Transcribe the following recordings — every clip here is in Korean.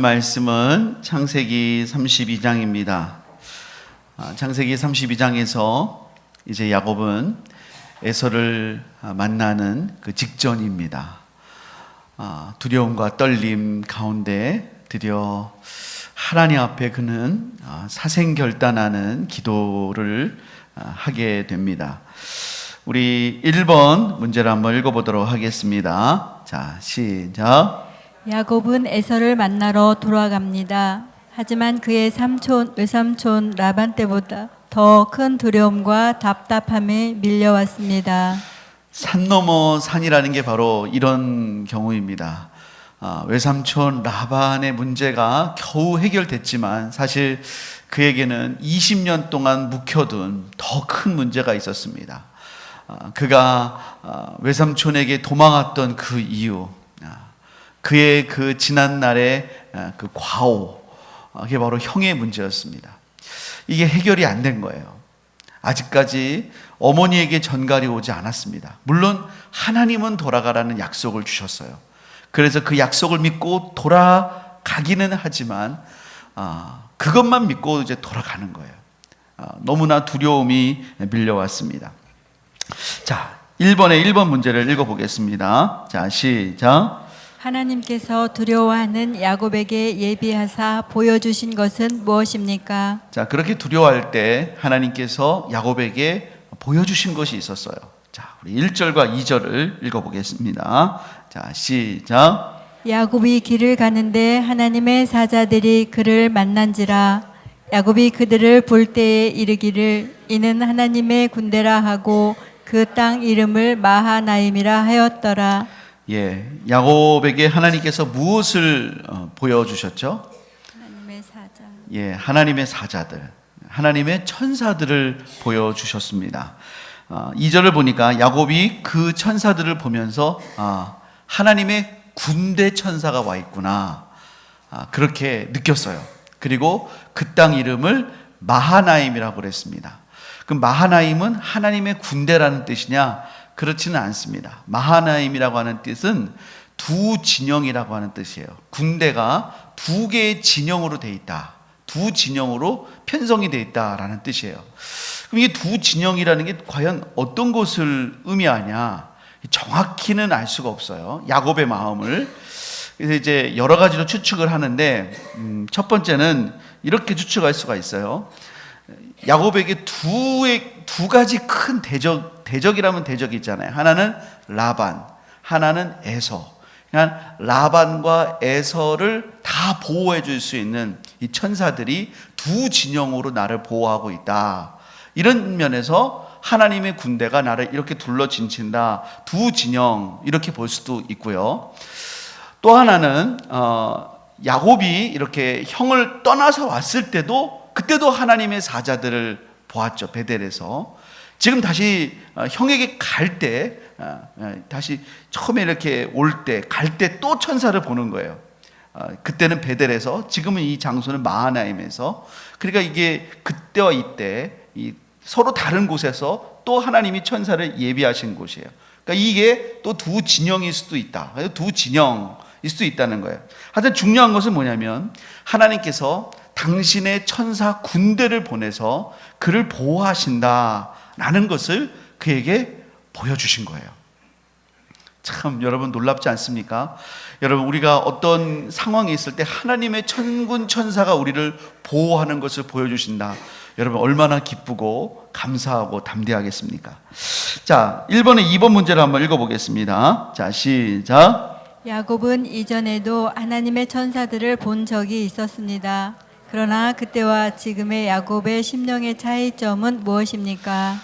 말씀은 창세기 32장입니다. 창세기 32장에서 이제 야곱은 에서를 만나는 그 직전입니다. 두려움과 떨림 가운데 드디어 하나님 앞에 그는 사생결단하는 기도를 하게 됩니다. 우리 1번 문제를 한번 읽어보도록 하겠습니다. 자, 시작. 야곱은 에서를 만나러 돌아갑니다. 하지만 그의 외삼촌 라반 때보다 더 큰 두려움과 답답함이 밀려왔습니다. 산 넘어 산이라는 게 바로 이런 경우입니다. 외삼촌 라반의 문제가 겨우 해결됐지만 사실 그에게는 20년 동안 묵혀둔 더 큰 문제가 있었습니다. 그가 외삼촌에게 도망왔던 그 이유, 그의 그 지난날의 그 과오, 그게 바로 형의 문제였습니다. 이게 해결이 안 된 거예요. 아직까지 어머니에게 전갈이 오지 않았습니다. 물론 하나님은 돌아가라는 약속을 주셨어요. 그래서 그 약속을 믿고 돌아가기는 하지만 그것만 믿고 이제 돌아가는 거예요. 너무나 두려움이 밀려왔습니다. 자, 1번 문제를 읽어보겠습니다. 자, 시작. 하나님께서 두려워하는 야곱에게 예비하사 보여주신 것은 무엇입니까? 자, 그렇게 두려워할 때 하나님께서 야곱에게 보여주신 것이 있었어요. 자, 우리 1절과 2절을 읽어보겠습니다. 자, 시작. 야곱이 길을 가는데 하나님의 사자들이 그를 만난지라. 야곱이 그들을 볼 때에 이르기를 이는 하나님의 군대라 하고 그 땅 이름을 마하나임이라 하였더라. 예, 야곱에게 하나님께서 무엇을 보여주셨죠? 하나님의 사자. 예, 하나님의 사자들, 하나님의 천사들을 보여주셨습니다. 2절을 보니까 야곱이 그 천사들을 보면서 하나님의 군대 천사가 와 있구나, 그렇게 느꼈어요. 그리고 그 땅 이름을 마하나임이라고 그랬습니다. 그 마하나임은 하나님의 군대라는 뜻이냐? 그렇지는 않습니다. 마하나임이라고 하는 뜻은 두 진영이라고 하는 뜻이에요. 군대가 두 개의 진영으로 돼 있다. 두 진영으로 편성이 돼 있다라는 뜻이에요. 그럼 이게 두 진영이라는 게 과연 어떤 것을 의미하냐? 정확히는 알 수가 없어요. 야곱의 마음을. 그래서 이제 여러 가지로 추측을 하는데 첫 번째는 이렇게 추측할 수가 있어요. 야곱에게 두 가지 큰 대적이라면 대적이 있잖아요. 하나는 라반, 하나는 에서. 그러니까 라반과 에서를 다 보호해 줄 수 있는 이 천사들이 두 진영으로 나를 보호하고 있다. 이런 면에서 하나님의 군대가 나를 이렇게 둘러 진친다. 두 진영, 이렇게 볼 수도 있고요. 또 하나는 야곱이 이렇게 형을 떠나서 왔을 때도 그때도 하나님의 사자들을 보았죠. 베델에서. 지금 다시 형에게 갈 때, 다시 처음에 이렇게 올 때, 갈 때 또 천사를 보는 거예요. 그때는 베델에서, 지금은 이 장소는 마하나임에서. 그러니까 이게 그때와 이때 서로 다른 곳에서 또 하나님이 천사를 예비하신 곳이에요. 그러니까 이게 또 두 진영일 수도 있다. 두 진영일 수도 있다는 거예요. 하여튼 중요한 것은 뭐냐면 하나님께서 당신의 천사 군대를 보내서 그를 보호하신다라는 것을 그에게 보여주신 거예요. 참 여러분 놀랍지 않습니까? 여러분 우리가 어떤 상황에 있을 때 하나님의 천군 천사가 우리를 보호하는 것을 보여주신다. 여러분 얼마나 기쁘고 감사하고 담대하겠습니까? 자, 1번에 2번 문제를 한번 읽어보겠습니다. 자, 시작. 야곱은 이전에도 하나님의 천사들을 본 적이 있었습니다. 그러나 그때와 지금의 야곱의 심령의 차이점은 무엇입니까?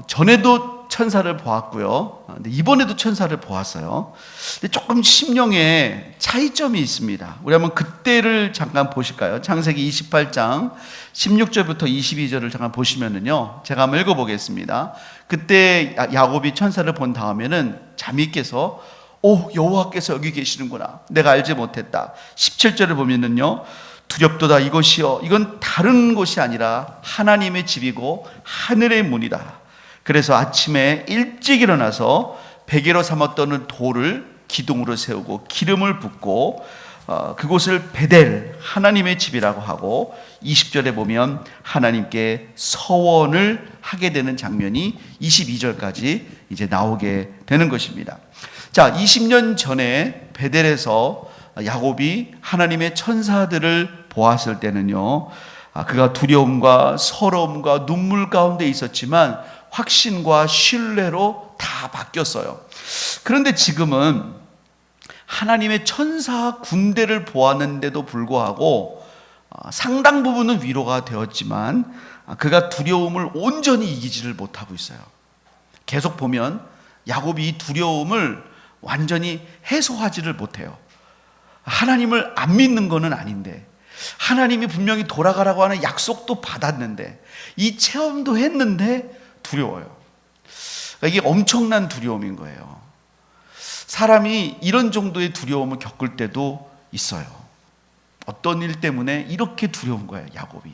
전에도 천사를 보았고요. 근데 이번에도 천사를 보았어요. 근데 조금 심령에 차이점이 있습니다. 우리 한번 그때를 잠깐 보실까요? 창세기 28장 16절부터 22절을 잠깐 보시면은요. 제가 한번 읽어보겠습니다. 그때 야곱이 천사를 본 다음에는 잠이 깨서 여호와께서 여기 계시는구나. 내가 알지 못했다. 17절을 보면은요. 두렵도다 이것이여 이건 다른 곳이 아니라 하나님의 집이고 하늘의 문이다. 그래서 아침에 일찍 일어나서 베개로 삼았던 돌을 기둥으로 세우고 기름을 붓고 그곳을 베델, 하나님의 집이라고 하고 20절에 보면 하나님께 서원을 하게 되는 장면이 22절까지 이제 나오게 되는 것입니다. 자, 20년 전에 베델에서 야곱이 하나님의 천사들을 보았을 때는요, 그가 두려움과 서러움과 눈물 가운데 있었지만 확신과 신뢰로 다 바뀌었어요. 그런데 지금은 하나님의 천사 군대를 보았는데도 불구하고 상당 부분은 위로가 되었지만 그가 두려움을 온전히 이기지를 못하고 있어요. 계속 보면 야곱이 이 두려움을 완전히 해소하지를 못해요. 하나님을 안 믿는 것은 아닌데, 하나님이 분명히 돌아가라고 하는 약속도 받았는데, 이 체험도 했는데 두려워요. 이게 엄청난 두려움인 거예요. 사람이 이런 정도의 두려움을 겪을 때도 있어요. 어떤 일 때문에 이렇게 두려운 거예요, 야곱이.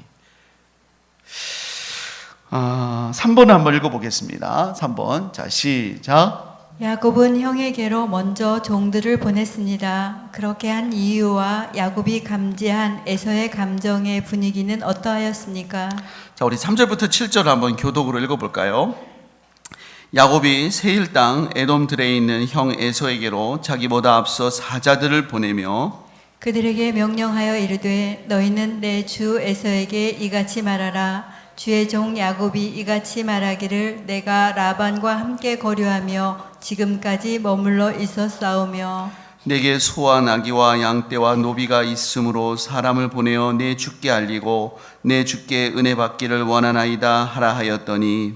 3번 한번 읽어보겠습니다. 3번. 자, 시작. 야곱은 형에게로 먼저 종들을 보냈습니다. 그렇게 한 이유와 야곱이 감지한 에서의 감정의 분위기는 어떠하였습니까? 자, 우리 3절부터 7절 한번 교독으로 읽어볼까요? 야곱이 세일 땅 에돔들에 있는 형 에서에게로 자기보다 앞서 사자들을 보내며 그들에게 명령하여 이르되 너희는 내 주 에서에게 이같이 말하라. 주의 종 야곱이 이같이 말하기를 내가 라반과 함께 거류하며 지금까지 머물러 있었사오며 내게 소와 나귀와 양떼와 노비가 있으므로 사람을 보내어 내 주께 알리고 내 주께 은혜 받기를 원하나이다 하라 하였더니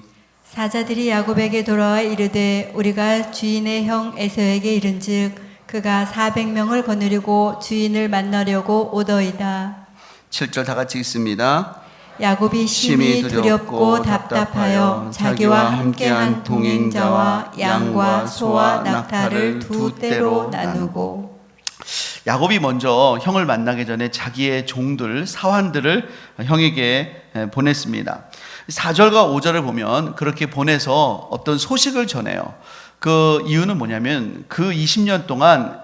사자들이 야곱에게 돌아와 이르되 우리가 주인의 형 에서에게 이른즉 그가 400명을 거느리고 주인을 만나려고 오더이다. 7절 다 같이 읽습니다. 야곱이 심히 두렵고 답답하여 자기와 함께한 동행자와 양과 소와 낙타를 두 떼로 나누고 야곱이 먼저 형을 만나기 전에 자기의 종들, 사환들을 형에게 보냈습니다. 4절과 5절을 보면 그렇게 보내서 어떤 소식을 전해요. 그 이유는 뭐냐면 그 20년 동안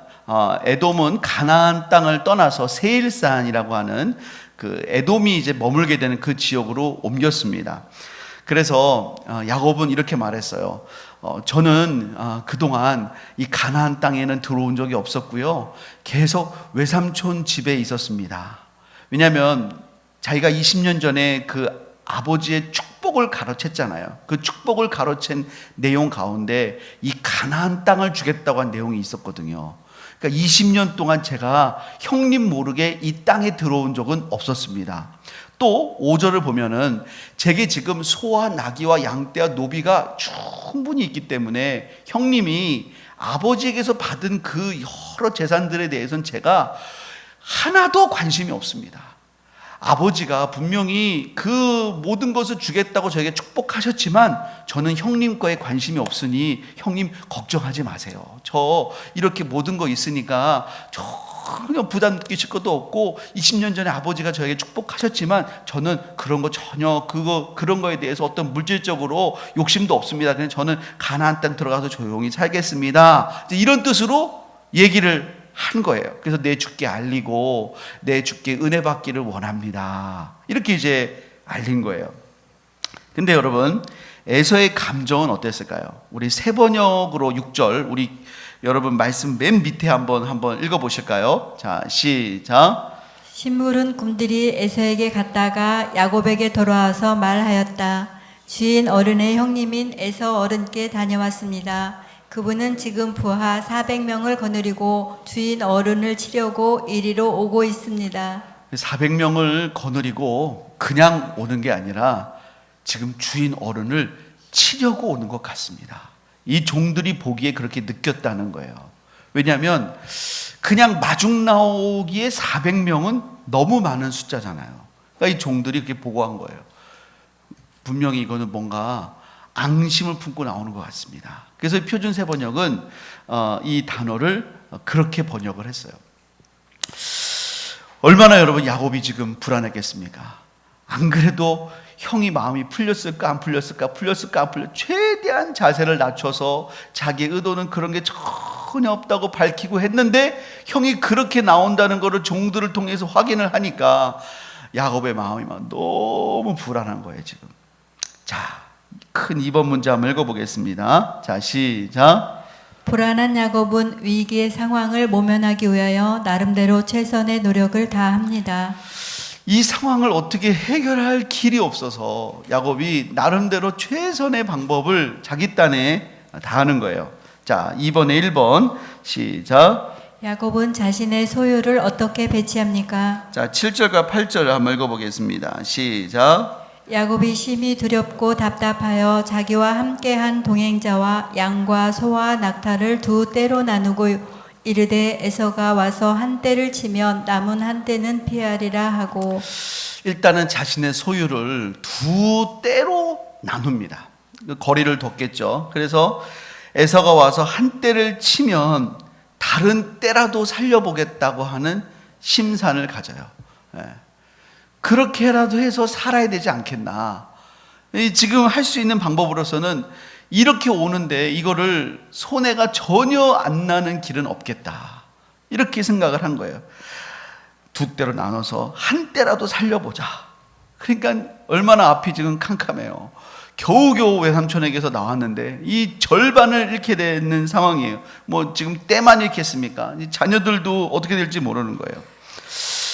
에돔은 가나안 땅을 떠나서 세일산이라고 하는 그 에돔이 이제 머물게 되는 그 지역으로 옮겼습니다. 그래서 야곱은 이렇게 말했어요. 저는 그동안 이 가나안 땅에는 들어온 적이 없었고요. 계속 외삼촌 집에 있었습니다. 왜냐하면 자기가 20년 전에 그 아버지의 축복을 가로챘잖아요. 그 축복을 가로챈 내용 가운데 이 가나안 땅을 주겠다고 한 내용이 있었거든요. 그러니까 20년 동안 제가 형님 모르게 이 땅에 들어온 적은 없었습니다. 또 5절을 보면은 제게 지금 소와 나귀와 양떼와 노비가 충분히 있기 때문에 형님이 아버지에게서 받은 그 여러 재산들에 대해서는 제가 하나도 관심이 없습니다. 아버지가 분명히 그 모든 것을 주겠다고 저에게 축복하셨지만 저는 형님 거에 관심이 없으니 형님 걱정하지 마세요. 저 이렇게 모든 거 있으니까 전혀 부담 느끼실 것도 없고 20년 전에 아버지가 저에게 축복하셨지만 저는 그런 거 전혀 그런 거에 대해서 어떤 물질적으로 욕심도 없습니다. 그냥 저는 가나안 땅 들어가서 조용히 살겠습니다. 이런 뜻으로 얘기를 한 거예요. 그래서 내 주께 알리고 내 주께 은혜 받기를 원합니다. 이렇게 이제 알린 거예요. 근데 여러분, 에서의 감정은 어땠을까요? 우리 세 번역으로 6절, 우리 여러분 말씀 맨 밑에 한번 읽어보실까요? 자, 시작. 신물은 곰들이 에서에게 갔다가 야곱에게 돌아와서 말하였다. 주인 어른의 형님인 에서 어른께 다녀왔습니다. 그분은 지금 부하 400명을 거느리고 주인 어른을 치려고 이리로 오고 있습니다. 400명을 거느리고 그냥 오는 게 아니라 지금 주인 어른을 치려고 오는 것 같습니다. 이 종들이 보기에 그렇게 느꼈다는 거예요. 왜냐하면 그냥 마중 나오기에 400명은 너무 많은 숫자잖아요. 그러니까 이 종들이 그렇게 보고한 거예요. 분명히 이거는 뭔가 앙심을 품고 나오는 것 같습니다. 그래서 표준 세 번역은 이 단어를 그렇게 번역을 했어요. 얼마나 여러분 야곱이 지금 불안했겠습니까? 안 그래도 형이 마음이 풀렸을까 안 풀렸을까 풀렸을까 안 풀렸을까 최대한 자세를 낮춰서 자기의 의도는 그런 게 전혀 전혀 없다고 밝히고 했는데 형이 그렇게 나온다는 것을 종들을 통해서 확인을 하니까 야곱의 마음이 막 너무 불안한 거예요 지금. 자, 큰 2번 문제 한번 읽어보겠습니다. 자, 시작. 불안한 야곱은 위기의 상황을 모면하기 위하여 나름대로 최선의 노력을 다합니다. 이 상황을 어떻게 해결할 길이 없어서 야곱이 나름대로 최선의 방법을 자기 딴에 다하는 거예요. 자, 2번에 1번 시작. 야곱은 자신의 소유를 어떻게 배치합니까? 자, 7절과 8절 한번 읽어보겠습니다. 시작. 야곱이 심히 두렵고 답답하여 자기와 함께한 동행자와 양과 소와 낙타를 두 떼로 나누고 이르되 에서가 와서 한 떼를 치면 남은 한 떼는 피하리라 하고, 일단은 자신의 소유를 두 떼로 나눕니다. 거리를 뒀겠죠. 그래서 에서가 와서 한 떼를 치면 다른 떼라도 살려보겠다고 하는 심산을 가져요. 그렇게라도 해서 살아야 되지 않겠나. 지금 할 수 있는 방법으로서는 이렇게 오는데 이거를 손해가 전혀 안 나는 길은 없겠다, 이렇게 생각을 한 거예요. 두 떼로 나눠서 한 떼라도 살려보자. 그러니까 얼마나 앞이 지금 캄캄해요. 겨우겨우 외삼촌에게서 나왔는데 이 절반을 잃게 되는 상황이에요. 뭐 지금 떼만 잃겠습니까? 이 자녀들도 어떻게 될지 모르는 거예요.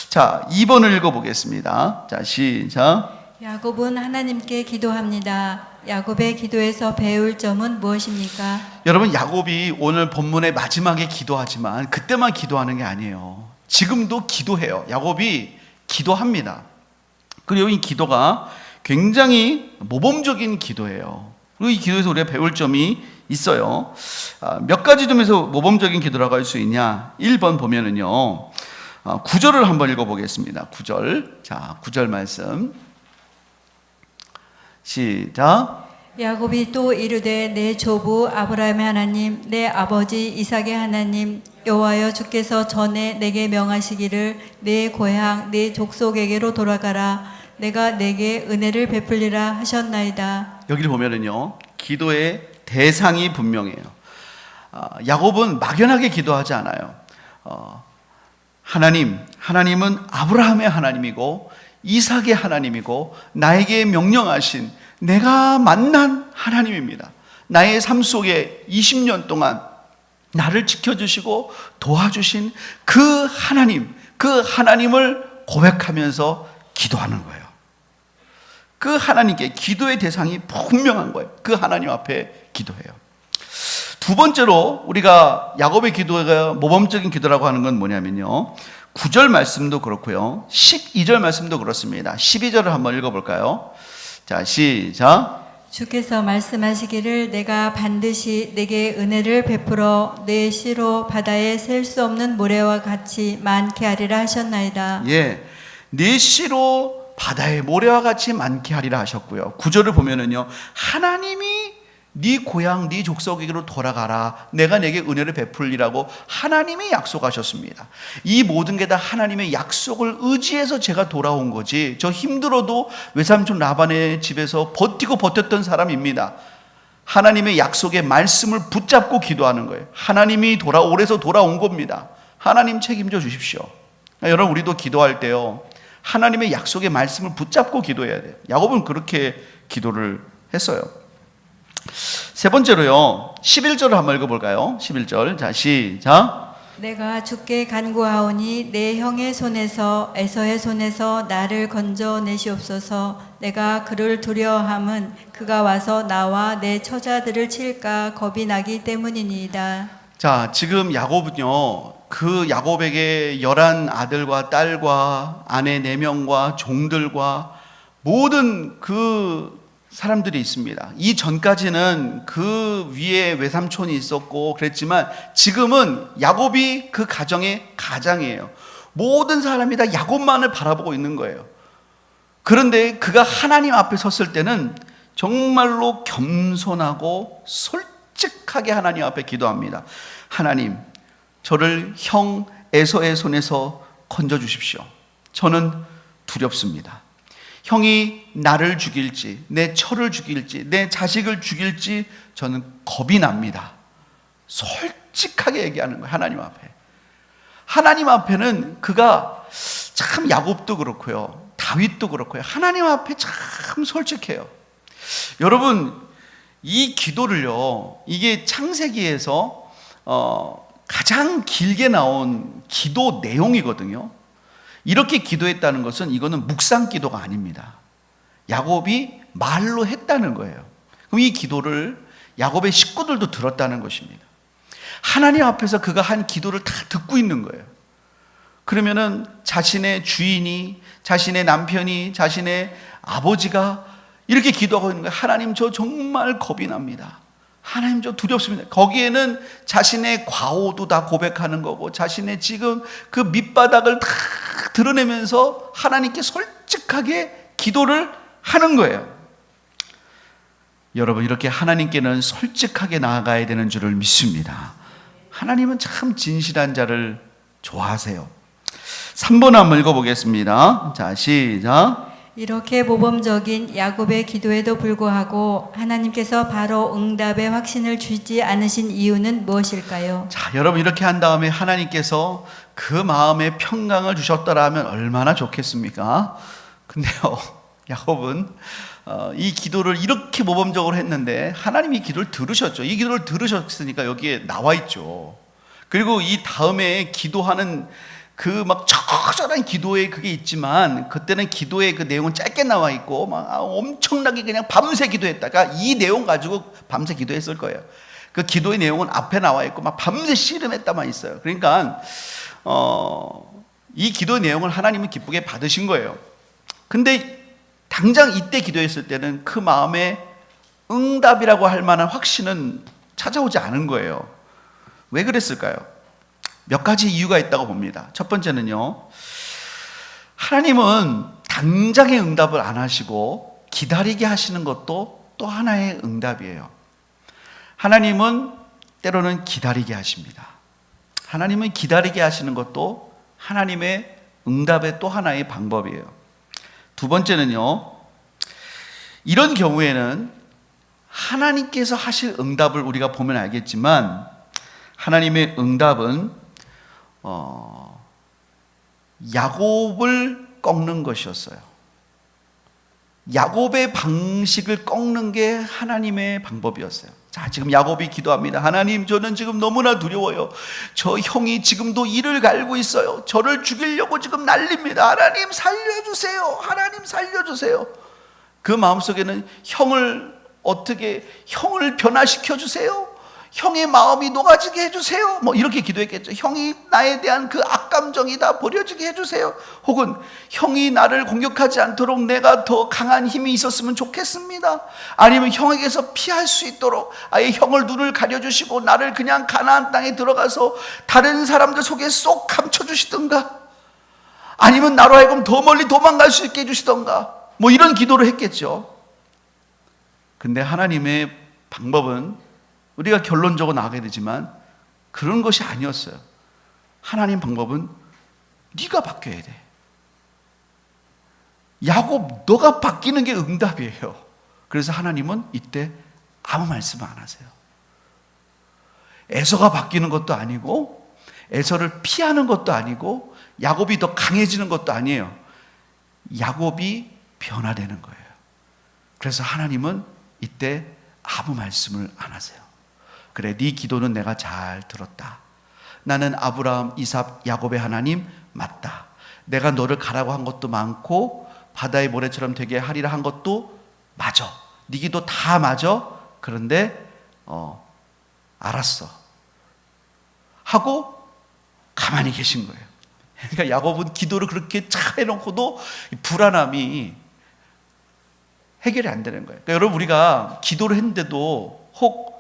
자, 2번을 읽어보겠습니다. 자, 시작. 야곱은 하나님께 기도합니다. 야곱의 기도에서 배울 점은 무엇입니까? 여러분, 야곱이 오늘 본문의 마지막에 기도하지만 그때만 기도하는 게 아니에요. 지금도 기도해요. 야곱이 기도합니다. 그리고 이 기도가 굉장히 모범적인 기도예요. 그리고 이 기도에서 우리가 배울 점이 있어요. 몇 가지 점에서 모범적인 기도라고 할 수 있냐. 1번 보면은요, 9절을 한번 읽어보겠습니다. 9절. 자, 9절 말씀 시작. 야곱이 또 이르되 내 조부 아브라함의 하나님, 내 아버지 이삭의 하나님 여호와여, 주께서 전에 내게 명하시기를 내 고향 내 족속에게로 돌아가라. 내가 내게 은혜를 베풀리라 하셨나이다. 여기를 보면은요, 기도의 대상이 분명해요. 야곱은 막연하게 기도하지 않아요. 하나님은 아브라함의 하나님이고 이삭의 하나님이고 나에게 명령하신, 내가 만난 하나님입니다. 나의 삶 속에 20년 동안 나를 지켜주시고 도와주신 그 하나님을 고백하면서 기도하는 거예요. 그 하나님께 기도의 대상이 분명한 거예요. 그 하나님 앞에 기도해요. 두 번째로 우리가 야곱의 기도가 모범적인 기도라고 하는 건 뭐냐면요, 9절 말씀도 그렇고요, 12절 말씀도 그렇습니다. 12절을 한번 읽어볼까요? 자, 시작. 주께서 말씀하시기를 내가 반드시 내게 은혜를 베풀어 내 씨로 바다에 셀 수 없는 모래와 같이 많게 하리라 하셨나이다. 예, 네 씨로 바다의 모래와 같이 많게 하리라 하셨고요. 9절을 보면은요, 하나님이 네 고향 네 족속에게로 돌아가라, 내가 내게 은혜를 베풀리라고 하나님이 약속하셨습니다. 이 모든 게 다 하나님의 약속을 의지해서 제가 돌아온 거지, 저 힘들어도 외삼촌 라반의 집에서 버텼던 사람입니다. 하나님의 약속의 말씀을 붙잡고 기도하는 거예요. 하나님이 오래서 돌아온 겁니다. 하나님 책임져 주십시오. 여러분, 우리도 기도할 때요, 하나님의 약속의 말씀을 붙잡고 기도해야 돼요. 야곱은 그렇게 기도를 했어요. 세 번째로요, 11절을 한번 읽어볼까요? 11절. 자, 시작. 내가 주께 간구하오니 내 형의 손에서 에서의 손에서 나를 건져내시옵소서. 내가 그를 두려워함은 그가 와서 나와 내 처자들을 칠까 겁이 나기 때문이니이다. 자, 지금 야곱은요, 그 야곱에게 11 아들과 딸과 아내 4명과 종들과 모든 그 사람들이 있습니다. 이 전까지는 그 위에 외삼촌이 있었고 그랬지만 지금은 야곱이 그 가정의 가장이에요. 모든 사람이 다 야곱만을 바라보고 있는 거예요. 그런데 그가 하나님 앞에 섰을 때는 정말로 겸손하고 솔직하게 하나님 앞에 기도합니다. 하나님, 저를 형 에서의 손에서 건져주십시오. 저는 두렵습니다. 형이 나를 죽일지, 내 처를 죽일지, 내 자식을 죽일지 저는 겁이 납니다. 솔직하게 얘기하는 거예요. 하나님 앞에. 하나님 앞에는 그가 참 야곱도 그렇고요. 다윗도 그렇고요. 하나님 앞에 참 솔직해요. 여러분, 이 기도를요, 이게 창세기에서 가장 길게 나온 기도 내용이거든요. 이렇게 기도했다는 것은 이거는 묵상 기도가 아닙니다. 야곱이 말로 했다는 거예요. 그럼 이 기도를 야곱의 식구들도 들었다는 것입니다. 하나님 앞에서 그가 한 기도를 다 듣고 있는 거예요. 그러면은 자신의 주인이, 자신의 남편이, 자신의 아버지가 이렇게 기도하고 있는 거예요. 하나님, 저 정말 겁이 납니다. 하나님, 저 두렵습니다. 거기에는 자신의 과오도 다 고백하는 거고, 자신의 지금 그 밑바닥을 다 드러내면서 하나님께 솔직하게 기도를 하는 거예요. 여러분, 이렇게 하나님께는 솔직하게 나아가야 되는 줄을 믿습니다. 하나님은 참 진실한 자를 좋아하세요. 3번 한번 읽어보겠습니다. 자, 시작. 이렇게 모범적인 야곱의 기도에도 불구하고 하나님께서 바로 응답의 확신을 주지 않으신 이유는 무엇일까요? 자, 여러분, 이렇게 한 다음에 하나님께서 그 마음에 평강을 주셨더라면 얼마나 좋겠습니까? 근데요, 야곱은 이 기도를 이렇게 모범적으로 했는데 하나님이 이 기도를 들으셨죠. 이 기도를 들으셨으니까 여기에 나와 있죠. 그리고 이 다음에 기도하는 그 막 처절한 기도에 그게 있지만, 그때는 기도의 그 내용은 짧게 나와 있고 막 엄청나게 그냥 밤새 기도했다가 이 내용 가지고 밤새 기도했을 거예요. 그 기도의 내용은 앞에 나와 있고 막 밤새 씨름했다만 있어요. 그러니까 이 기도의 내용을 하나님은 기쁘게 받으신 거예요. 근데 당장 이때 기도했을 때는 그 마음에 응답이라고 할 만한 확신은 찾아오지 않은 거예요. 왜 그랬을까요? 몇 가지 이유가 있다고 봅니다. 첫 번째는요, 하나님은 당장의 응답을 안 하시고 기다리게 하시는 것도 또 하나의 응답이에요. 하나님은 때로는 기다리게 하십니다. 하나님은 기다리게 하시는 것도 하나님의 응답의 또 하나의 방법이에요. 두 번째는요, 이런 경우에는 하나님께서 하실 응답을 우리가 보면 알겠지만, 하나님의 응답은 야곱을 꺾는 것이었어요. 야곱의 방식을 꺾는 게 하나님의 방법이었어요. 자, 지금 야곱이 기도합니다. 하나님, 저는 지금 너무나 두려워요. 저 형이 지금도 이를 갈고 있어요. 저를 죽이려고 지금 난립니다. 하나님 살려주세요. 하나님 살려주세요. 그 마음속에는 형을 변화시켜 주세요. 형의 마음이 녹아지게 해주세요. 뭐 이렇게 기도했겠죠. 형이 나에 대한 그 악감정이 다 버려지게 해주세요. 혹은 형이 나를 공격하지 않도록 내가 더 강한 힘이 있었으면 좋겠습니다. 아니면 형에게서 피할 수 있도록 아예 형을 눈을 가려주시고 나를 그냥 가나안 땅에 들어가서 다른 사람들 속에 쏙 감춰주시던가, 아니면 나로 하여금 더 멀리 도망갈 수 있게 해주시던가, 뭐 이런 기도를 했겠죠. 근데 하나님의 방법은 우리가 결론적으로 나가게 되지만 그런 것이 아니었어요. 하나님 방법은 네가 바뀌어야 돼. 야곱, 너가 바뀌는 게 응답이에요. 그래서 하나님은 이때 아무 말씀 안 하세요. 에서가 바뀌는 것도 아니고 에서를 피하는 것도 아니고 야곱이 더 강해지는 것도 아니에요. 야곱이 변화되는 거예요. 그래서 하나님은 이때 아무 말씀을 안 하세요. 그래, 네 기도는 내가 잘 들었다. 나는 아브라함, 이삭, 야곱의 하나님 맞다. 내가 너를 가라고 한 것도 많고 바다의 모래처럼 되게 하리라 한 것도 맞아. 네 기도 다 맞아. 그런데 알았어 하고 가만히 계신 거예요. 그러니까 야곱은 기도를 그렇게 잘 해놓고도 불안함이 해결이 안 되는 거예요. 그러니까 여러분, 우리가 기도를 했는데도 혹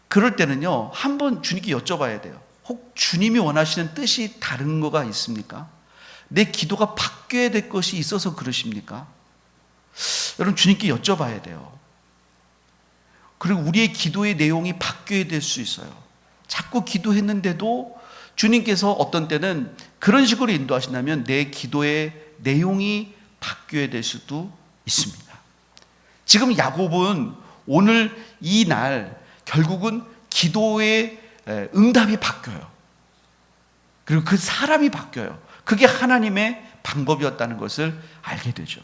그럴 때는요, 한번 주님께 여쭤봐야 돼요. 혹 주님이 원하시는 뜻이 다른 거가 있습니까? 내 기도가 바뀌어야 될 것이 있어서 그러십니까? 여러분, 주님께 여쭤봐야 돼요. 그리고 우리의 기도의 내용이 바뀌어야 될 수 있어요. 자꾸 기도했는데도 주님께서 어떤 때는 그런 식으로 인도하신다면 내 기도의 내용이 바뀌어야 될 수도 있습니다. 지금 야곱은 오늘 이 날 결국은 기도의 응답이 바뀌어요. 그리고 그 사람이 바뀌어요. 그게 하나님의 방법이었다는 것을 알게 되죠.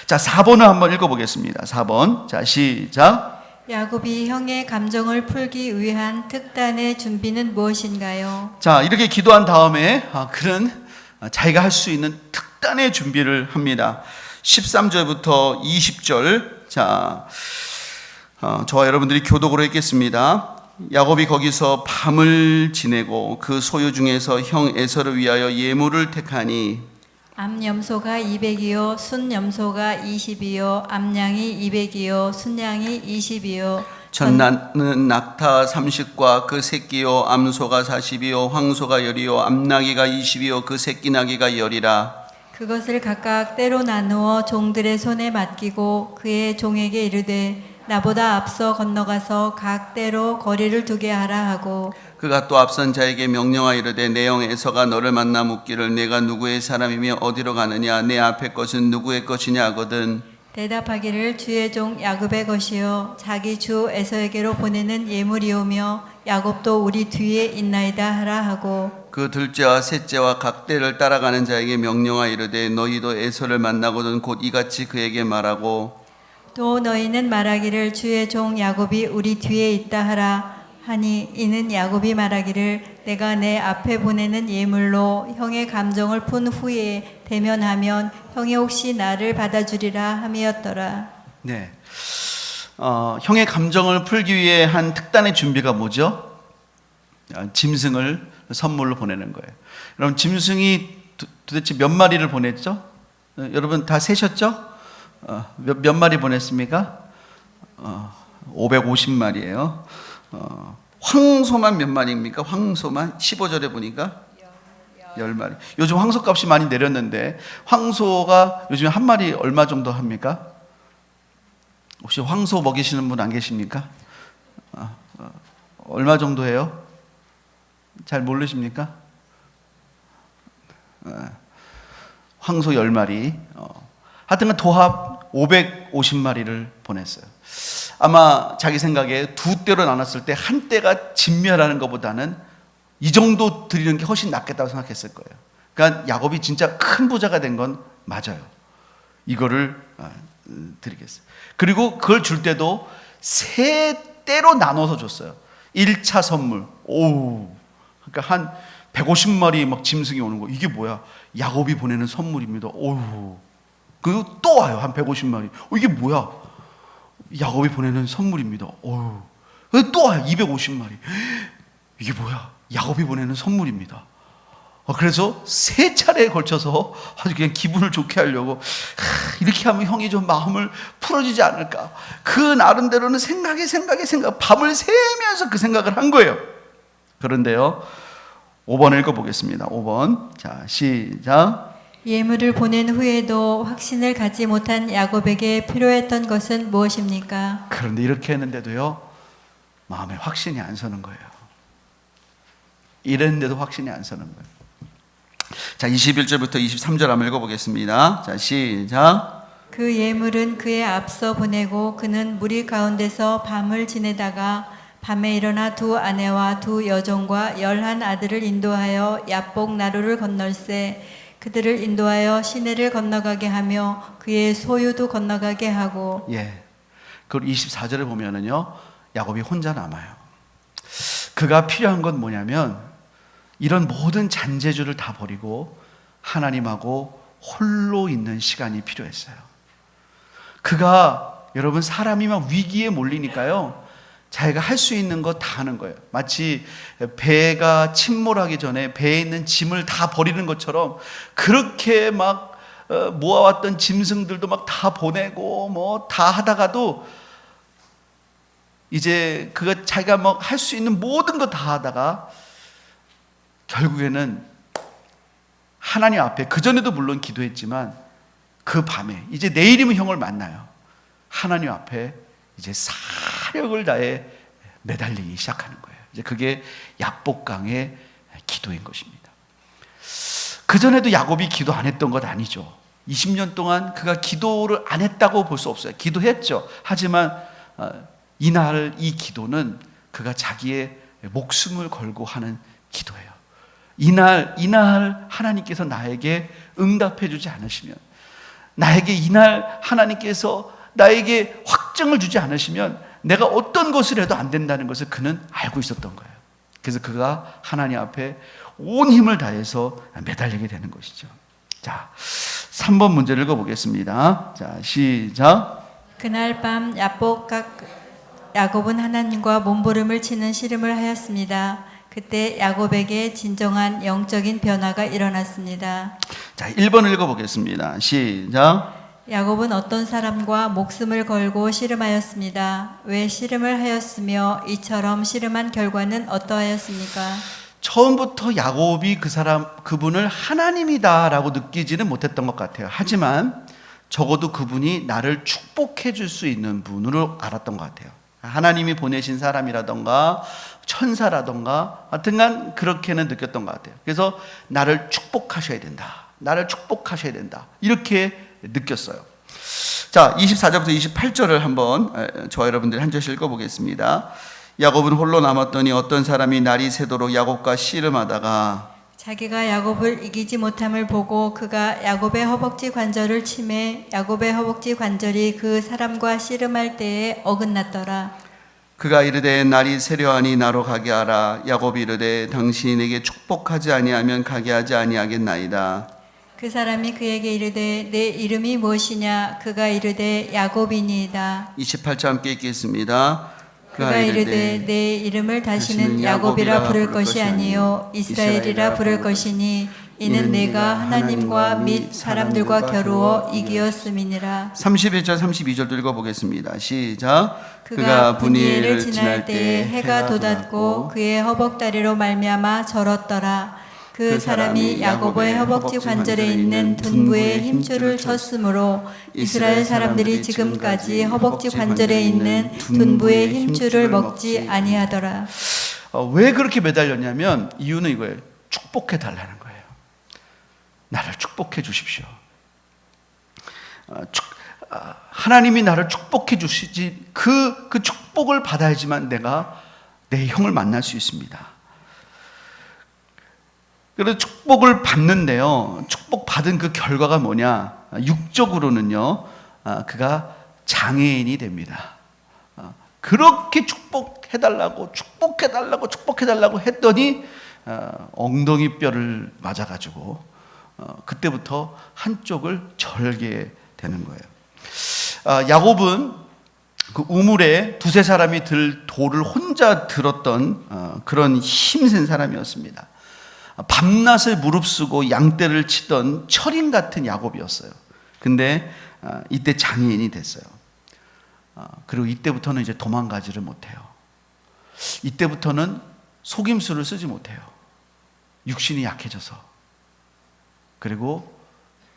자, 4번을 한번 읽어보겠습니다. 4번. 자, 시작. 야곱이 형의 감정을 풀기 위한 특단의 준비는 무엇인가요? 자, 이렇게 기도한 다음에 그는 자기가 할 수 있는 특단의 준비를 합니다. 13절부터 20절. 자, 저와 여러분들이 교독으로 읽겠습니다. 야곱이 거기서 밤을 지내고 그 소유 중에서 형 에서를 위하여 예물을 택하니 암염소가 200이요 순염소가 20이요 암양이 200이요 순양이 20이요 전나는 낙타 30과 그 새끼요 암소가 40이요 황소가 10이요 암나귀가 20이요 그 새끼 나귀가 10이라. 그것을 각각 때로 나누어 종들의 손에 맡기고 그의 종에게 이르되 나보다 앞서 건너가서 각 때로 거리를 두게 하라 하고 그가 또 앞선 자에게 명령하여 이르되 내 형 에서가 너를 만나 묻기를 내가 누구의 사람이며 어디로 가느냐 내 앞에 것은 누구의 것이냐 하거든. 대답하기를 주의 종 야곱의 것이요 자기 주 에서에게로 보내는 예물이오며 야곱도 우리 뒤에 있나이다 하라 하고 그 둘째와 셋째와 각 때를 따라가는 자에게 명령하여 이르되 너희도 에서를 만나거든 곧 이같이 그에게 말하고 또 너희는 말하기를 주의 종 야곱이 우리 뒤에 있다 하라 하니 이는 야곱이 말하기를 내가 내 앞에 보내는 예물로 형의 감정을 푼 후에 대면하면 형이 혹시 나를 받아주리라 함이었더라. 네, 형의 감정을 풀기 위해 한 특단의 준비가 뭐죠? 짐승을 선물로 보내는 거예요. 여러분 짐승이 도대체 몇 마리를 보냈죠? 여러분 다 세셨죠? 몇 마리 보냈습니까? 550마리예요. 황소만 몇 마리입니까? 황소만 15절에 보니까 10마리. 요즘 황소 값이 많이 내렸는데 황소가 요즘에 한 마리 얼마 정도 합니까? 혹시 황소 먹이시는 분 안 계십니까? 얼마 정도 해요? 잘 모르십니까? 황소 10마리. 하여튼 도합 550마리를 보냈어요. 아마 자기 생각에 두 떼로 나눴을 때 한 떼가 진멸하는 것보다는 이 정도 드리는 게 훨씬 낫겠다고 생각했을 거예요. 그러니까 야곱이 진짜 큰 부자가 된 건 맞아요. 이거를 드리겠어요. 그리고 그걸 줄 때도 세 떼로 나눠서 줬어요. 1차 선물. 오, 그러니까 한 150마리 막 짐승이 오는 거. 이게 뭐야? 야곱이 보내는 선물입니다. 오우. 그리고 또 와요. 한 150마리. 이게 뭐야? 야곱이 보내는 선물입니다. 어휴. 또 와요. 250마리. 이게 뭐야? 야곱이 보내는 선물입니다. 그래서 세 차례에 걸쳐서 아주 그냥 기분을 좋게 하려고 이렇게 하면 형이 좀 마음을 풀어주지 않을까. 그 나름대로는 생각 밤을 새면서 그 생각을 한 거예요. 그런데요. 5번 읽어보겠습니다. 5번. 자, 시작. 예물을 보낸 후에도 확신을 갖지 못한 야곱에게 필요했던 것은 무엇입니까? 그런데 이렇게 했는데도요, 마음에 확신이 안 서는 거예요. 이랬는데도 확신이 안 서는 거예요. 자, 21절부터 23절 한번 읽어보겠습니다. 자, 시작. 그 예물은 그의 앞서 보내고 그는 무리 가운데서 밤을 지내다가 밤에 일어나 두 아내와 두 여종과 11 아들을 인도하여 야복 나루를 건널세 그들을 인도하여 시내를 건너가게 하며 그의 소유도 건너가게 하고. 예. 그리고 24절을 보면은요, 야곱이 혼자 남아요. 그가 필요한 건 뭐냐면 이런 모든 잔재주를 다 버리고 하나님하고 홀로 있는 시간이 필요했어요. 그가 여러분 사람이 막 위기에 몰리니까요, 자기가 할 수 있는 거 다 하는 거예요. 마치 배가 침몰하기 전에 배에 있는 짐을 다 버리는 것처럼 그렇게 막 모아왔던 짐승들도 막 다 보내고 뭐 다 하다가도 이제 그가 자기가 막 할 수 있는 모든 거 다 하다가 결국에는 하나님 앞에, 그전에도 물론 기도했지만 그 밤에 이제 내일이면 형을 만나요. 하나님 앞에 이제 사력을 다해 매달리기 시작하는 거예요. 이제 그게 야복강의 기도인 것입니다. 그전에도 야곱이 기도 안 했던 것 아니죠. 20년 동안 그가 기도를 안 했다고 볼 수 없어요. 기도했죠. 하지만 이날 이 기도는 그가 자기의 목숨을 걸고 하는 기도예요. 이날 하나님께서 나에게 응답해 주지 않으시면, 나에게 이날 하나님께서 나에게 확증을 주지 않으시면 내가 어떤 것을 해도 안 된다는 것을 그는 알고 있었던 거예요. 그래서 그가 하나님 앞에 온 힘을 다해서 매달리게 되는 것이죠. 자, 3번 문제를 읽어보겠습니다. 자, 시작. 그날 밤 야곱은 하나님과 몸부림을 치는 씨름을 하였습니다. 그때 야곱에게 진정한 영적인 변화가 일어났습니다. 자, 1번을 읽어보겠습니다. 시작. 야곱은 어떤 사람과 목숨을 걸고 씨름하였습니다. 왜 씨름을 하였으며 이처럼 씨름한 결과는 어떠하였습니까? 처음부터 야곱이 그분을 하나님이다라고 느끼지는 못했던 것 같아요. 하지만 적어도 그분이 나를 축복해 줄 수 있는 분으로 알았던 것 같아요. 하나님이 보내신 사람이라던가 천사라던가 하여튼간 그렇게는 느꼈던 것 같아요. 그래서 나를 축복하셔야 된다. 나를 축복하셔야 된다. 이렇게 느꼈어요. 자, 24절부터 28절을 한번 저와 여러분들이 한 절씩 읽어보겠습니다. 야곱은 홀로 남았더니 어떤 사람이 날이 새도록 야곱과 씨름하다가 자기가 야곱을 이기지 못함을 보고 그가 야곱의 허벅지 관절을 치매 야곱의 허벅지 관절이 그 사람과 씨름할 때에 어긋났더라. 그가 이르되 날이 새려하니 나로 가게 하라. 야곱이 이르되 당신이 내게 축복하지 아니하면 가게 하지 아니하겠나이다. 그 사람이 그에게 이르되 내 이름이 무엇이냐? 그가 이르되 야곱이니이다. 28절 함께 읽겠습니다. 그가 이르되 내 이름을 다시는 야곱이라 부를 것이 아니요 이스라엘이라 부를 것이니 이는 내가 하나님과 및 사람들과 겨루어 이기었음이니라. 31절 32절도 읽어보겠습니다. 시작. 그가 분이엘을 지날 때에 해가 돋았고 그의 허벅다리로 말미암아 절었더라. 그 사람이 야곱의 허벅지 관절에 있는 둔부의 힘줄을 쳤으므로 이스라엘 사람들이 지금까지 허벅지 관절에 있는 둔부의 힘줄을 먹지 아니하더라. 왜 그렇게 매달렸냐면 이유는 이거예요. 축복해 달라는 거예요. 나를 축복해 주십시오. 하나님이 나를 축복해 주시지 그 축복을 받아야지만 내가 내 형을 만날 수 있습니다. 그래서 축복을 받는데요. 축복받은 그 결과가 뭐냐? 육적으로는요. 그가 장애인이 됩니다. 그렇게 축복해달라고 했더니 엉덩이 뼈를 맞아가지고 그때부터 한쪽을 절게 되는 거예요. 야곱은 그 우물에 두세 사람이 들 돌을 혼자 들었던 그런 힘센 사람이었습니다. 밤낮을 무릅쓰고 양떼를 치던 철인 같은 야곱이었어요. 근데 이때 장애인이 됐어요. 그리고 이때부터는 이제 도망가지를 못해요. 이때부터는 속임수를 쓰지 못해요. 육신이 약해져서.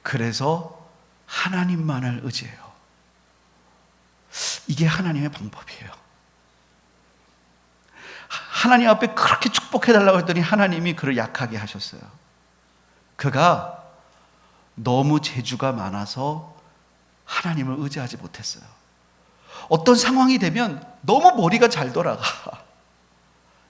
그래서 하나님만을 의지해요. 이게 하나님의 방법이에요. 하나님 앞에 그렇게 축복해달라고 했더니 하나님이 그를 약하게 하셨어요. 그가 너무 재주가 많아서 하나님을 의지하지 못했어요. 어떤 상황이 되면 너무 머리가 잘 돌아가.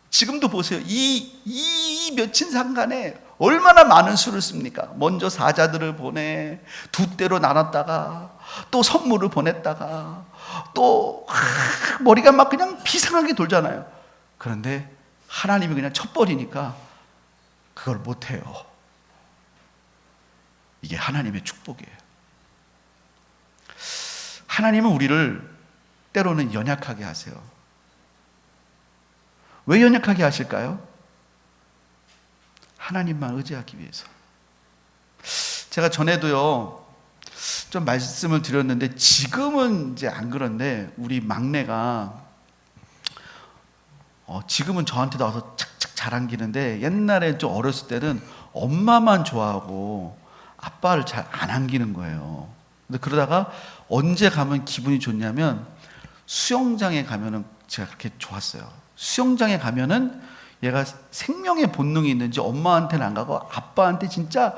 지금도 보세요. 이 며칠 상간에 얼마나 많은 수를 씁니까? 먼저 사자들을 보내, 두 때로 나눴다가 또 선물을 보냈다가 또 머리가 막 그냥 비상하게 돌잖아요. 그런데 하나님이 그냥 쳐버리니까 그걸 못해요. 이게 하나님의 축복이에요. 하나님은 우리를 때로는 연약하게 하세요. 왜 연약하게 하실까요? 하나님만 의지하기 위해서. 제가 전에도요 좀 말씀을 드렸는데 지금은 이제 안 그런데 우리 막내가 지금은 저한테 나와서 착착 잘 안기는데 옛날에 좀 어렸을 때는 엄마만 좋아하고 아빠를 잘 안 안기는 거예요. 근데 그러다가 언제 가면 기분이 좋냐면 수영장에 가면은 제가 그렇게 좋았어요. 수영장에 가면은 얘가 생명의 본능이 있는지 엄마한테는 안 가고 아빠한테 진짜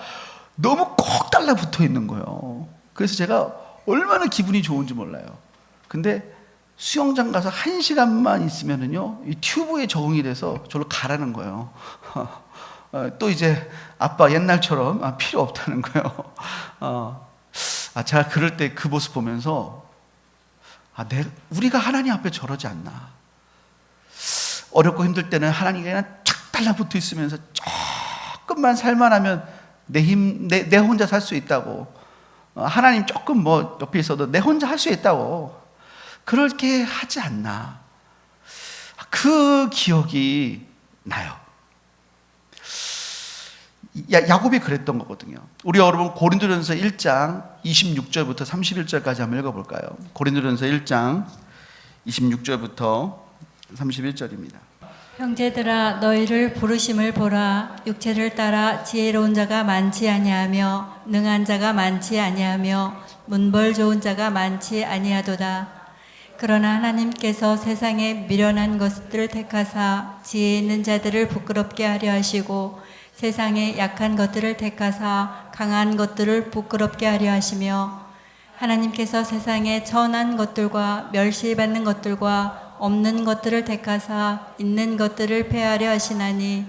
너무 꼭 달라붙어 있는 거예요. 그래서 제가 얼마나 기분이 좋은지 몰라요. 근데 수영장 가서 1시간만 있으면은요, 이 튜브에 적응이 돼서 저를 가라는 거예요. 또 이제 아빠 옛날처럼 필요 없다는 거예요. 제가 그럴 때 그 모습 보면서 우리가 하나님 앞에 저러지 않나. 어렵고 힘들 때는 하나님께 그냥 착 달라붙어 있으면서 조금만 살만하면 내 혼자 살 수 있다고. 하나님 조금 뭐 옆에 있어도 내 혼자 할 수 있다고. 그렇게 하지 않나. 그 기억이 나요. 야곱이 그랬던 거거든요. 우리 여러분 고린도전서 1장 26절부터 31절까지 한번 읽어볼까요? 고린도전서 1장 26절부터 31절입니다. 형제들아 너희를 부르심을 보라. 육체를 따라 지혜로운 자가 많지 아니하며 능한 자가 많지 아니하며 문벌 좋은 자가 많지 아니하도다. 그러나 하나님께서 세상에 미련한 것들을 택하사 지혜 있는 자들을 부끄럽게 하려 하시고 세상에 약한 것들을 택하사 강한 것들을 부끄럽게 하려 하시며 하나님께서 세상에 천한 것들과 멸시받는 것들과 없는 것들을 택하사 있는 것들을 폐하려 하시나니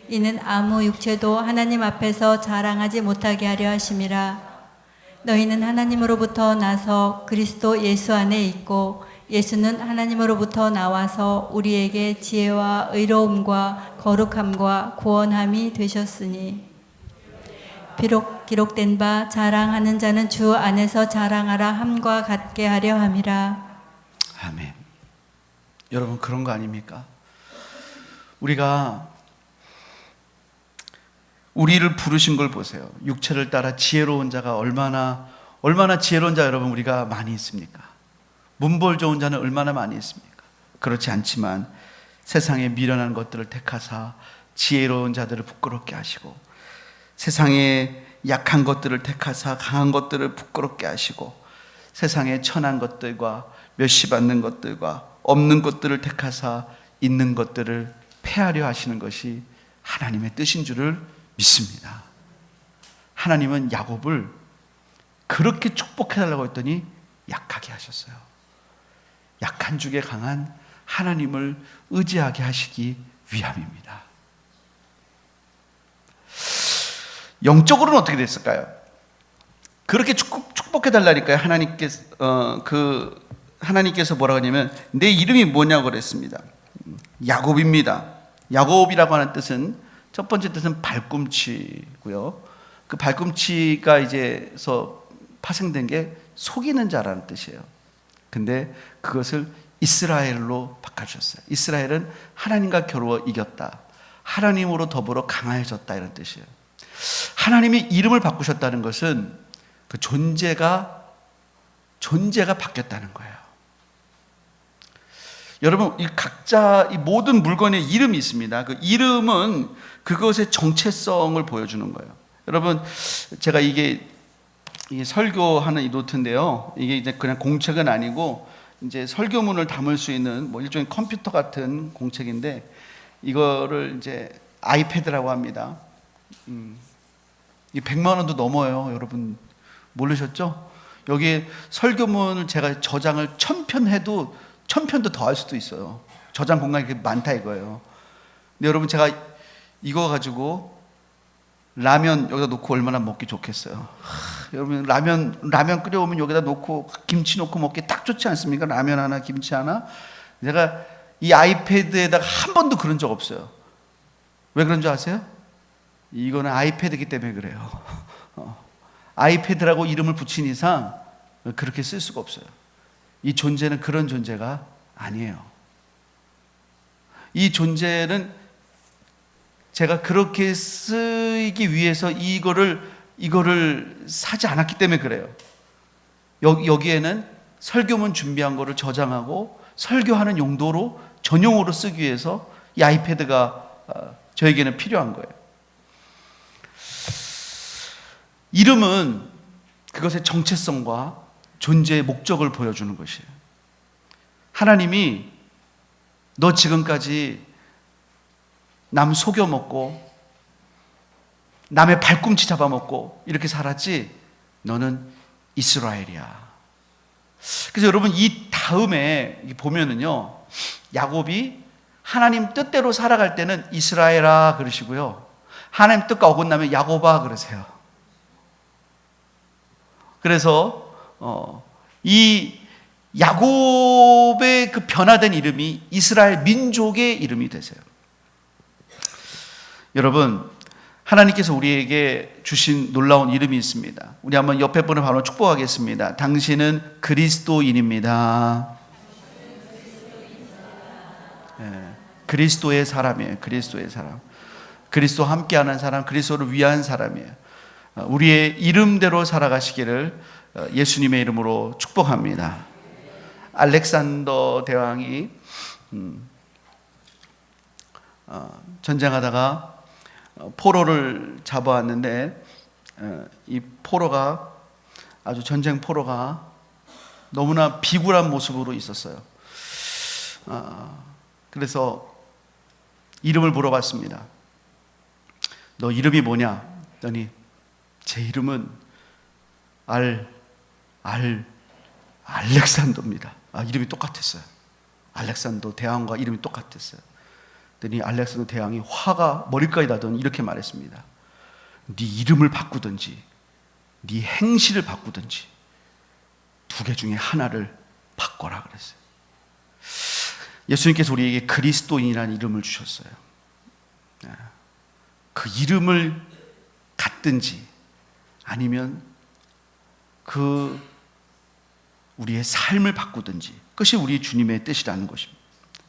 이는 아무 육체도 하나님 앞에서 자랑하지 못하게 하려 하심이라. 너희는 하나님으로부터 나서 그리스도 예수 안에 있고 예수는 하나님으로부터 나와서 우리에게 지혜와 의로움과 거룩함과 구원함이 되셨으니 비록 기록된 바 자랑하는 자는 주 안에서 자랑하라 함과 같게 하려 함이라. 아멘. 여러분 그런 거 아닙니까? 우리를 부르신 걸 보세요. 육체를 따라 지혜로운 자가 얼마나 지혜로운 자 여러분 우리가 많이 있습니까? 문벌 좋은 자는 얼마나 많이 있습니까? 그렇지 않지만 세상에 미련한 것들을 택하사 지혜로운 자들을 부끄럽게 하시고 세상에 약한 것들을 택하사 강한 것들을 부끄럽게 하시고 세상에 천한 것들과 멸시받는 것들과 없는 것들을 택하사 있는 것들을 폐하려 하시는 것이 하나님의 뜻인 줄을 믿습니다. 하나님은 야곱을 그렇게 축복해달라고 했더니 약하게 하셨어요. 약한 중에 강한 하나님을 의지하게 하시기 위함입니다. 영적으로는 어떻게 됐을까요? 그렇게 축복해달라니까요. 하나님께서 뭐라고 하냐면 내 이름이 뭐냐고 그랬습니다. 야곱입니다. 야곱이라고 하는 뜻은 첫 번째 뜻은 발꿈치고요. 그 발꿈치가 이제서 파생된 게 속이는 자라는 뜻이에요. 근데 그것을 이스라엘로 바꿔주셨어요. 이스라엘은 하나님과 겨루어 이겼다. 하나님으로 더불어 강해졌다 이런 뜻이에요. 하나님이 이름을 바꾸셨다는 것은 그 존재가 바뀌었다는 거예요. 여러분, 이 모든 물건에 이름이 있습니다. 그 이름은 그것의 정체성을 보여주는 거예요. 여러분, 제가 이게 설교하는 이 노트인데요. 이게 이제 그냥 공책은 아니고 이제 설교문을 담을 수 있는 뭐 일종의 컴퓨터 같은 공책인데 이거를 이제 아이패드라고 합니다. 이 100만 원도 넘어요. 여러분 모르셨죠? 여기에 설교문을 제가 저장을 1000편 해도 1000편도 더 할 수도 있어요. 저장 공간이 그렇게 많다 이거예요. 근데 여러분 제가 이거 가지고 라면 여기다 놓고 얼마나 먹기 좋겠어요. 여러분 라면 끓여오면 여기다 놓고 김치 놓고 먹기 딱 좋지 않습니까? 라면 하나 김치 하나. 제가 이 아이패드에다가 한 번도 그런 적 없어요. 왜 그런 줄 아세요? 이거는 아이패드이기 때문에 그래요. 아이패드라고 이름을 붙인 이상 그렇게 쓸 수가 없어요. 이 존재는 그런 존재가 아니에요. 이 존재는 제가 그렇게 쓰기 위해서 이거를 사지 않았기 때문에 그래요. 여기에는 설교문 준비한 거를 저장하고 설교하는 용도로 전용으로 쓰기 위해서 이 아이패드가 저에게는 필요한 거예요. 이름은 그것의 정체성과 존재의 목적을 보여주는 것이에요. 하나님이 너 지금까지 남 속여먹고 남의 발꿈치 잡아먹고 이렇게 살았지 너는 이스라엘이야. 그래서 여러분 이 다음에 보면은요, 야곱이 하나님 뜻대로 살아갈 때는 이스라엘아 그러시고요, 하나님 뜻과 어긋나면 야곱아 그러세요. 그래서 이 야곱의 그 변화된 이름이 이스라엘 민족의 이름이 되세요. 여러분, 하나님께서 우리에게 주신 놀라운 이름이 있습니다. 우리 한번 옆에 분을 바로 축복하겠습니다. 당신은 그리스도인입니다. 그리스도의 사람이에요. 그리스도의 사람. 그리스도와 함께하는 사람, 그리스도를 위한 사람이에요. 우리의 이름대로 살아가시기를 예수님의 이름으로 축복합니다. 알렉산더 대왕이 전쟁하다가 포로를 잡아왔는데, 이 포로가 아주 전쟁 포로가 너무나 비굴한 모습으로 있었어요. 그래서 이름을 물어봤습니다. 너 이름이 뭐냐? 그랬더니 제 이름은 알렉산더입니다. 이름이 똑같았어요. 알렉산더 대왕과 이름이 똑같았어요. 그랬더니 알렉산더 대왕이 화가 머리까지 나더니 이렇게 말했습니다. 네 이름을 바꾸든지 네 행실을 바꾸든지 두 개 중에 하나를 바꿔라 그랬어요. 예수님께서 우리에게 그리스도인이라는 이름을 주셨어요. 그 이름을 갖든지 아니면 우리의 삶을 바꾸든지, 그것이 우리 주님의 뜻이라는 것입니다.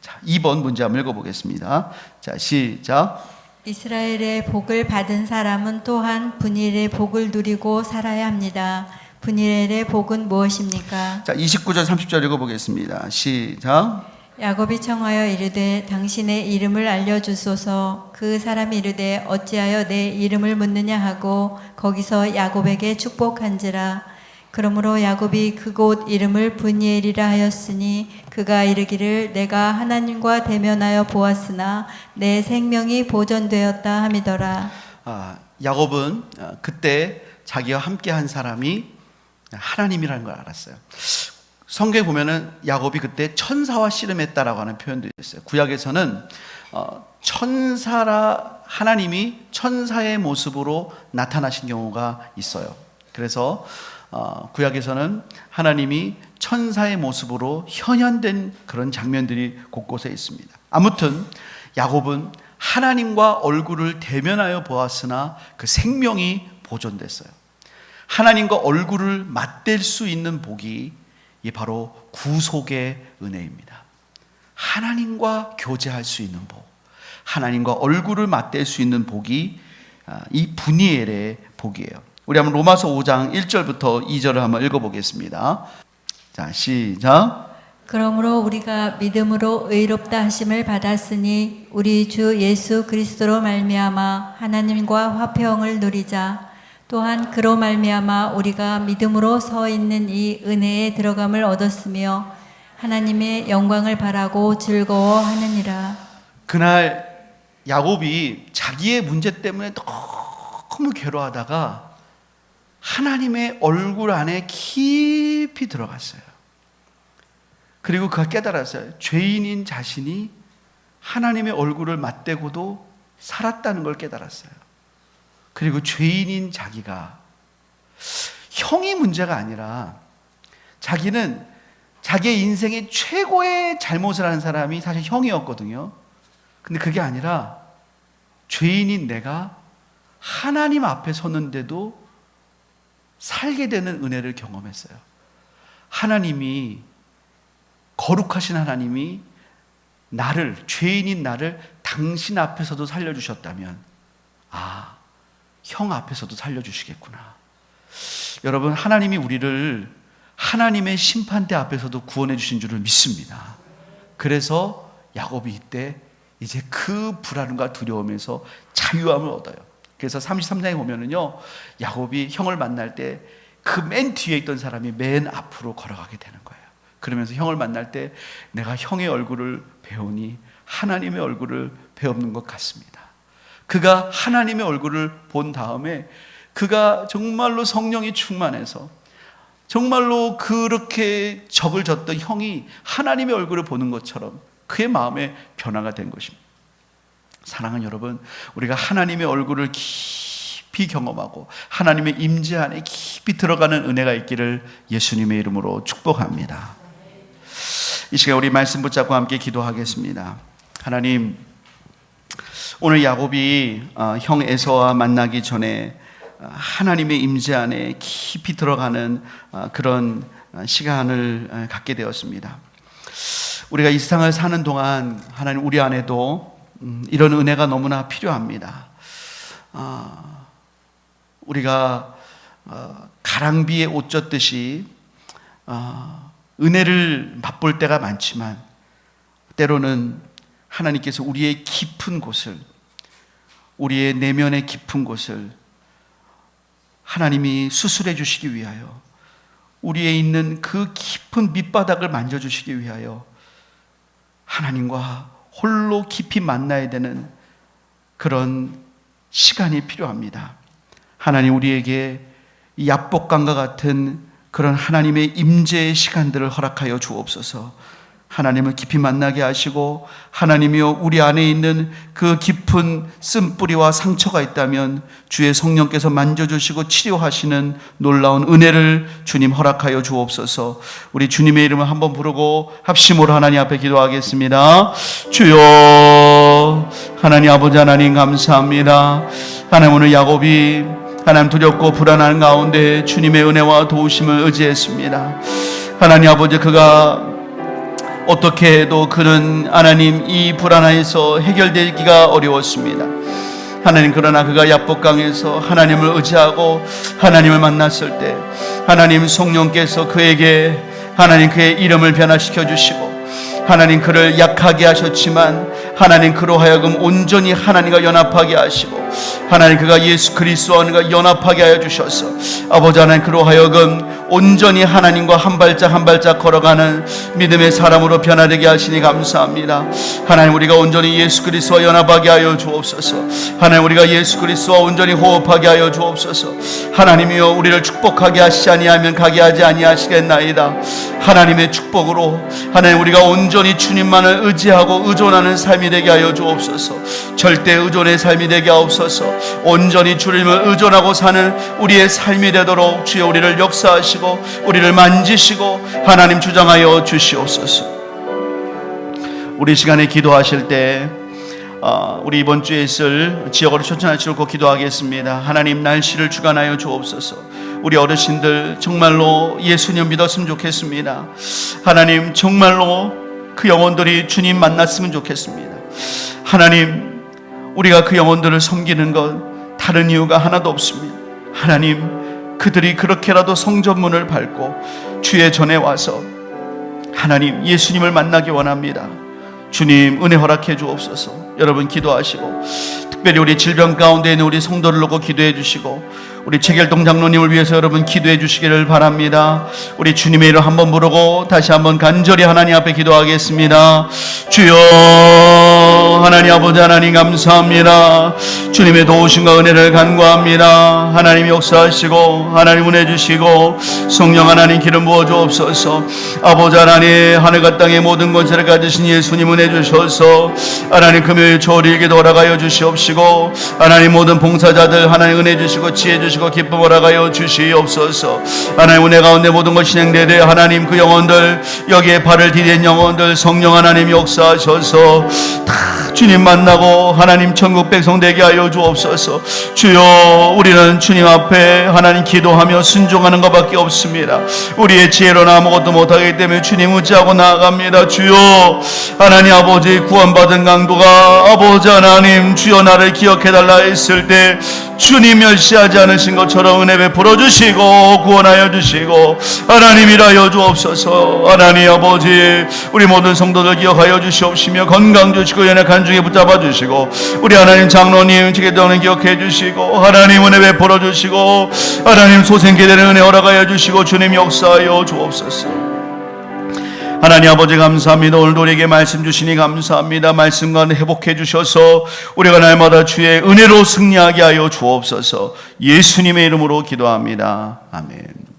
자, 2번 문제 한번 읽어보겠습니다. 자, 시작. 이스라엘의 복을 받은 사람은 또한 분일의 복을 누리고 살아야 합니다. 분일의 복은 무엇입니까? 자, 29절 30절 읽어보겠습니다. 시작. 야곱이 청하여 이르되 당신의 이름을 알려주소서. 그 사람이 이르되 어찌하여 내 이름을 묻느냐 하고 거기서 야곱에게 축복한지라. 그러므로 야곱이 그곳 이름을 브니엘이라 하였으니 그가 이르기를 내가 하나님과 대면하여 보았으나 내 생명이 보존되었다 함이더라. 야곱은 그때 자기와 함께한 사람이 하나님이라는 걸 알았어요. 성경에 보면은 야곱이 그때 천사와 씨름했다라고 하는 표현도 있어요. 구약에서는 하나님이 천사의 모습으로 나타나신 경우가 있어요. 그래서 구약에서는 하나님이 천사의 모습으로 현현된 그런 장면들이 곳곳에 있습니다. 아무튼 야곱은 하나님과 얼굴을 대면하여 보았으나 그 생명이 보존됐어요. 하나님과 얼굴을 맞댈 수 있는 복이 이 바로 구속의 은혜입니다. 하나님과 교제할 수 있는 복, 하나님과 얼굴을 맞댈 수 있는 복이 이 브니엘의 복이에요. 우리 한번 로마서 5장 1절부터 2절을 한번 읽어보겠습니다. 자, 시작. 그러므로 우리가 믿음으로 의롭다 하심을 받았으니 우리 주 예수 그리스도로 말미암아 하나님과 화평을 누리자. 또한 그로 말미암아 우리가 믿음으로 서 있는 이 은혜에 들어감을 얻었으며 하나님의 영광을 바라고 즐거워하느니라. 그날 야곱이 자기의 문제 때문에 너무 괴로워하다가 하나님의 얼굴 안에 깊이 들어갔어요. 그리고 그가 깨달았어요. 죄인인 자신이 하나님의 얼굴을 맞대고도 살았다는 걸 깨달았어요. 그리고 죄인인 자기가 형이 문제가 아니라 자기는 자기의 인생의 최고의 잘못을 한 사람이 사실 형이었거든요. 근데 그게 아니라 죄인인 내가 하나님 앞에 섰는데도 살게 되는 은혜를 경험했어요. 하나님이, 거룩하신 하나님이 죄인인 나를 당신 앞에서도 살려주셨다면 형 앞에서도 살려주시겠구나. 여러분, 하나님이 우리를 하나님의 심판대 앞에서도 구원해 주신 줄을 믿습니다. 그래서 야곱이 이때 이제 그 불안과 두려움에서 자유함을 얻어요. 그래서 33장에 보면은요, 야곱이 형을 만날 때 그 맨 뒤에 있던 사람이 맨 앞으로 걸어가게 되는 거예요. 그러면서 형을 만날 때 내가 형의 얼굴을 배우니 하나님의 얼굴을 배우는 것 같습니다. 그가 하나님의 얼굴을 본 다음에 그가 정말로 성령이 충만해서 정말로 그렇게 적을 졌던 형이 하나님의 얼굴을 보는 것처럼 그의 마음에 변화가 된 것입니다. 사랑하는 여러분, 우리가 하나님의 얼굴을 깊이 경험하고 하나님의 임재 안에 깊이 들어가는 은혜가 있기를 예수님의 이름으로 축복합니다. 이 시간 우리 말씀 붙잡고 함께 기도하겠습니다. 하나님, 오늘 야곱이 형 에서와 만나기 전에 하나님의 임재 안에 깊이 들어가는 그런 시간을 갖게 되었습니다. 우리가 이 세상을 사는 동안 하나님, 우리 안에도 이런 은혜가 너무나 필요합니다. 우리가 가랑비에 옷 젖듯이 은혜를 맛볼 때가 많지만 때로는 하나님께서 우리의 깊은 곳을, 우리의 내면의 깊은 곳을 하나님이 수술해 주시기 위하여, 우리에 있는 그 깊은 밑바닥을 만져주시기 위하여 하나님과 홀로 깊이 만나야 되는 그런 시간이 필요합니다. 하나님, 우리에게 이 야복강과 같은 그런 하나님의 임재의 시간들을 허락하여 주옵소서. 하나님을 깊이 만나게 하시고, 하나님이여, 우리 안에 있는 그 깊은 쓴뿌리와 상처가 있다면 주의 성령께서 만져주시고 치료하시는 놀라운 은혜를 주님 허락하여 주옵소서. 우리 주님의 이름을 한번 부르고 합심으로 하나님 앞에 기도하겠습니다. 주여, 하나님 아버지 하나님 감사합니다. 하나님, 오늘 야곱이 하나님 두렵고 불안한 가운데 주님의 은혜와 도우심을 의지했습니다. 하나님 아버지, 그가 어떻게 해도 그는 하나님 이 불안에서 해결되기가 어려웠습니다. 하나님, 그러나 그가 야복강에서 하나님을 의지하고 하나님을 만났을 때 하나님 성령께서 그에게 하나님 그의 이름을 변화시켜 주시고, 하나님 그를 약하게 하셨지만 하나님 그로 하여금 온전히 하나님과 연합하게 하시고, 하나님 그가 예수 그리스도와 연합하게 하여 주셔서 아버지 하나님 그로 하여금 온전히 하나님과 한 발짝 한 발짝 걸어가는 믿음의 사람으로 변화되게 하시니 감사합니다. 하나님, 우리가 온전히 예수 그리스도와 연합하게 하여 주옵소서. 하나님, 우리가 예수 그리스도와 온전히 호흡하게 하여 주옵소서. 하나님이여, 우리를 축복하게 하시지 아니하면 가게 하지 아니하시겠나이다. 하나님의 축복으로 하나님, 우리가 온전히 주님만을 의지하고 의존하는 삶이 되게 하여 주옵소서. 절대 의존의 삶이 되게 하옵소서. 온전히 주님을 의존하고 사는 우리의 삶이 되도록 주여 우리를 역사하시고 우리를 만지시고 하나님 주장하여 주시옵소서. 우리 시간에 기도하실 때 우리 이번 주에 있을 지역으로 초청하시고 기도하겠습니다. 하나님, 날씨를 주관하여 주옵소서. 우리 어르신들 정말로 예수님 믿었으면 좋겠습니다. 하나님, 정말로 그 영혼들이 주님 만났으면 좋겠습니다. 하나님, 우리가 그 영혼들을 섬기는 것 다른 이유가 하나도 없습니다. 하나님, 그들이 그렇게라도 성전문을 밟고 주의 전에 와서 하나님 예수님을 만나기 원합니다. 주님, 은혜 허락해 주옵소서. 여러분 기도하시고, 특별히 우리 질병 가운데 있는 우리 성도를 놓고 기도해 주시고, 우리 최결동 장로님을 위해서 여러분 기도해 주시기를 바랍니다. 우리 주님의 이름 한번 부르고 다시 한번 간절히 하나님 앞에 기도하겠습니다. 주여, 하나님 아버지 하나님 감사합니다. 주님의 도우심과 은혜를 간구합니다. 하나님 역사하시고 하나님 은혜 주시고 성령 하나님 기름 부어 주옵소서. 아버지 하나님, 하늘과 땅의 모든 권세를 가지신 예수님 은혜 주셔서 하나님 금요일 초일기도 돌아가여 주시옵시고, 하나님 모든 봉사자들 하나님 은혜 주시고 지혜 주시고 기쁨 허락하여 주시옵소서. 하나님 은혜 가운데 모든 것 진행되되 하나님 그 영혼들, 여기에 발을 디딘 영혼들 성령 하나님 역사하셔서 다 주님 만나고 하나님 천국 백성 되게 하여 주옵소서. 주여, 우리는 주님 앞에 하나님 기도하며 순종하는 것밖에 없습니다. 우리의 지혜로는 아무것도 못하기 때문에 주님 의지하고 나아갑니다. 주여, 하나님 아버지, 구원받은 강도가 아버지 하나님 주여 나를 기억해달라 했을 때 주님 멸시하지 않으신 것처럼 은혜 베풀어 주시고 구원하여 주시고 하나님 일하여 주옵소서. 하나님 아버지, 우리 모든 성도들 기억하여 주시옵시며 건강 주시고 연약한 중에 붙잡아 주시고, 우리 하나님 장로님 지게도는 기억해 주시고 하나님 은혜 베풀어 주시고 하나님 소생계대는 은혜 허락하여 주시고 주님 역사하여 주옵소서. 하나님 아버지 감사합니다. 오늘도 우리에게 말씀 주시니 감사합니다. 말씀과 회복해 주셔서 우리가 날마다 주의 은혜로 승리하게 하여 주옵소서. 예수님의 이름으로 기도합니다. 아멘.